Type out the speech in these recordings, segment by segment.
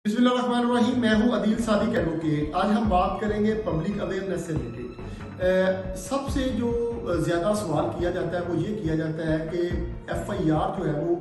बिस्मिल्लाहिर्रहमानिर्रहीम। मैं हूं अदील सादिक एडवोकेट। आज हम बात करेंगे पब्लिक अवेयरनेस से रिलेटेड। सबसे जो ज़्यादा सवाल किया जाता है वो ये किया जाता है कि FIR जो है वो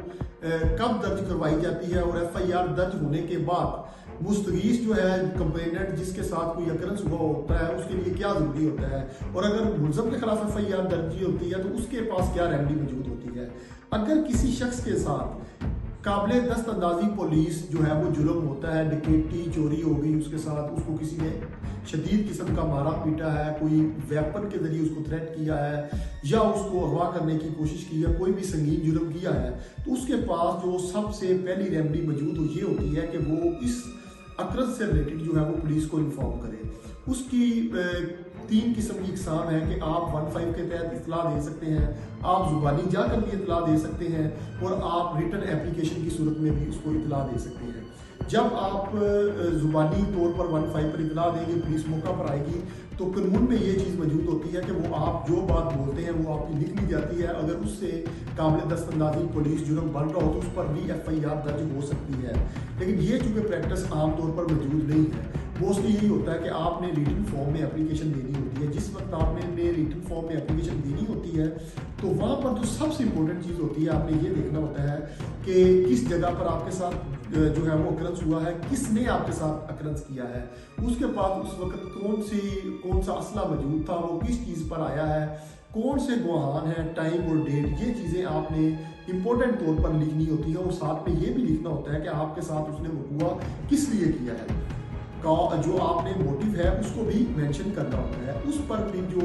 कब दर्ज करवाई जाती है और FIR दर्ज होने के बाद मुस्तगीस जो है कंप्लेनेंट जिसके साथ कोई अकरंस हुआ होता है उसके लिए क्या ज़रूरी होता है, और अगर मुलज़म के खिलाफ FIR दर्ज होती है तो उसके पास क्या रेमेडी मौजूद होती है। अगर किसी शख्स के साथ काबिल दस्त अंदाजी पुलिस जो है वो जुल्म होता है, डकैती चोरी हो गई उसके साथ, उसको किसी ने शदीद किस्म का मारा पीटा है, कोई वेपन के जरिए उसको थ्रेट किया है या उसको अगवा करने की कोशिश की है, कोई भी संगीन जुर्म किया है, तो उसके पास जो सबसे पहली रेमेडी मौजूद ये होती है कि वो इस अकरस से रिलेटेड जो है वो पुलिस को इन्फॉर्म करे। उसकी 3 किस्म की इकसाम है कि आप 15 के तहत इतला दे सकते हैं, आप जुबानी जाकर भी इतला दे सकते हैं और आप रिटर्न एप्लीकेशन की सूरत में भी उसको इतला दे सकते हैं। जब आप जुबानी तौर पर 15 पर इतला देंगे, पुलिस मौका पर आएगी, तो कानून में ये चीज़ मौजूद होती है कि वो आप जो बात बोलते हैं वो आपकी लिख ली जाती है। अगर उससे काबिल दस्तंदाजी पुलिस जुर्म बन रहा हो तो उस पर भी FIR दर्ज हो सकती है। लेकिन ये चूँकि प्रैक्टिस आमतौर पर मौजूद नहीं है, मोस्टली यही होता है कि आपने रिटन फॉर्म में एप्लीकेशन देनी होती है। जिस वक्त आपने रिटन फॉर्म में एप्लीकेशन देनी होती है तो वहाँ पर जो सबसे इम्पोर्टेंट चीज़ होती है, आपने ये देखना होता है कि किस जगह पर आपके साथ जो है वो अकरंस हुआ है, किसने आपके साथ अकरंस किया है, उसके बाद उस वक्त कौन सा असला मौजूद था, वो किस चीज़ पर आया है, कौन से गवाहान हैं, टाइम और डेट, ये चीज़ें आपने इम्पोर्टेंट तौर पर लिखनी होती है। और साथ में ये भी लिखना होता है कि आपके साथ उसने वक़ूआ किस लिए किया है, जो आपने मोटिव है उसको भी मेंशन करना होता है। उस पर भी जो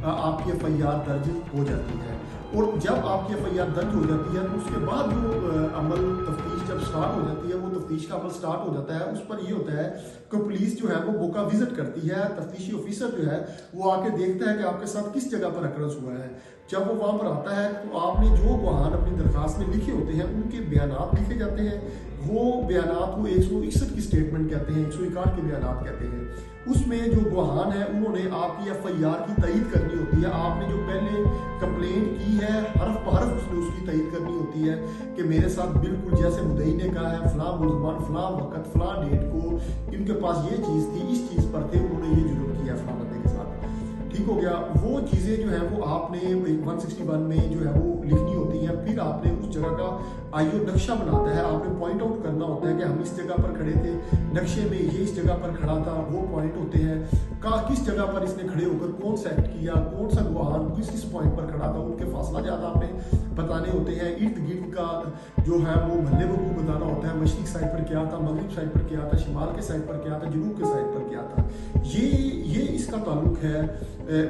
आपकी FIR दर्ज हो जाती है, और जब आपकी FIR दर्ज हो जाती है तो उसके बाद जो अमल तफ्तीश जब स्टार्ट हो जाती है, वो तफ्तीश का अमल स्टार्ट हो जाता है। उस पर ये होता है कि पुलिस जो है वो मौका विजिट करती है, तफ्तीशी ऑफिसर जो है वो आके देखता है कि आपके साथ किस जगह पर अकरंस हुआ है। जब वो वहाँ पर आता है तो आपने जो बयान अपनी दरख्वास्त में लिखे होते हैं उनके बयानात लिखे जाते हैं। वो बयानात को 161 की स्टेटमेंट कहते हैं, 161 के बयानात कहते हैं। उसमें जो गवाहान है उन्होंने आपकी FIR की तईद करनी होती है। आपने जो पहले कंप्लेंट की है हरफ ब हरफ उसने उसकी तईद करनी होती है कि मेरे साथ बिल्कुल जैसे मुद्दई ने कहा है, फलां मुलजमान फलां वक्त फलां डेट को इनके पास ये चीज़ थी, इस चीज़ पर थे, उन्होंने ये जुर्म किया फलां बंदे के साथ। ठीक हो गया। वो चीज़ें जो है वो आपने 161 में जो है वो लिखनी होती हैं। फिर आपने उस जगह का IO नक्शा बनाता है, आपने पॉइंट आउट करना होता है कि हम इस जगह पर खड़े थे, नक्शे में ये इस जगह पर खड़ा था, वो पॉइंट होते हैं किस जगह पर इसने खड़े होकर कौन सा एक्ट किया, कौन सा गवाहान किस पॉइंट पर खड़ा था, उनके फासला ज़्यादा आपने बताने होते हैं। इर्द गिर्द का जो है वो महल्ले को बताना होता है, मशरिक साइड पर क्या था, मगरिब साइड पर क्या था, शिमाल के साइड पर क्या था, जनूब के साइड पर क्या था। ये इसका ताल्लुक है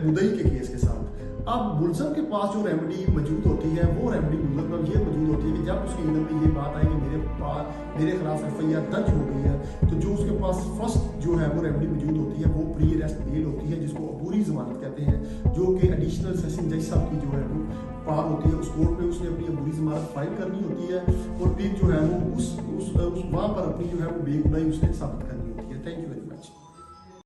मुद्दई के केस के साथ। अब मुलज़म के पास जो रेमेडी मौजूद होती है वो रेमेडी मुलज़म ये मौजूद होती है कि जब उसके इल्म में ये बात आई कि मेरे खिलाफ FIR दर्ज हो गई है, तो जो उसके पास फर्स्ट जो है वो रेमेडी मौजूद होती है वो प्री अरेस्ट बेल होती है, जिसको अबूरी ज़मानत कहते हैं, जो कि एडिशनल सेशन जज साहब की जो है वो पावर होती है। उस कोर्ट में उसने अपनी अबूरी ज़मानत फाइल करनी होती है और फिर जो है वो उस वहाँ पर अपनी जो है वो बेगुनाही उसने साबित करनी होती है। Thank you very much.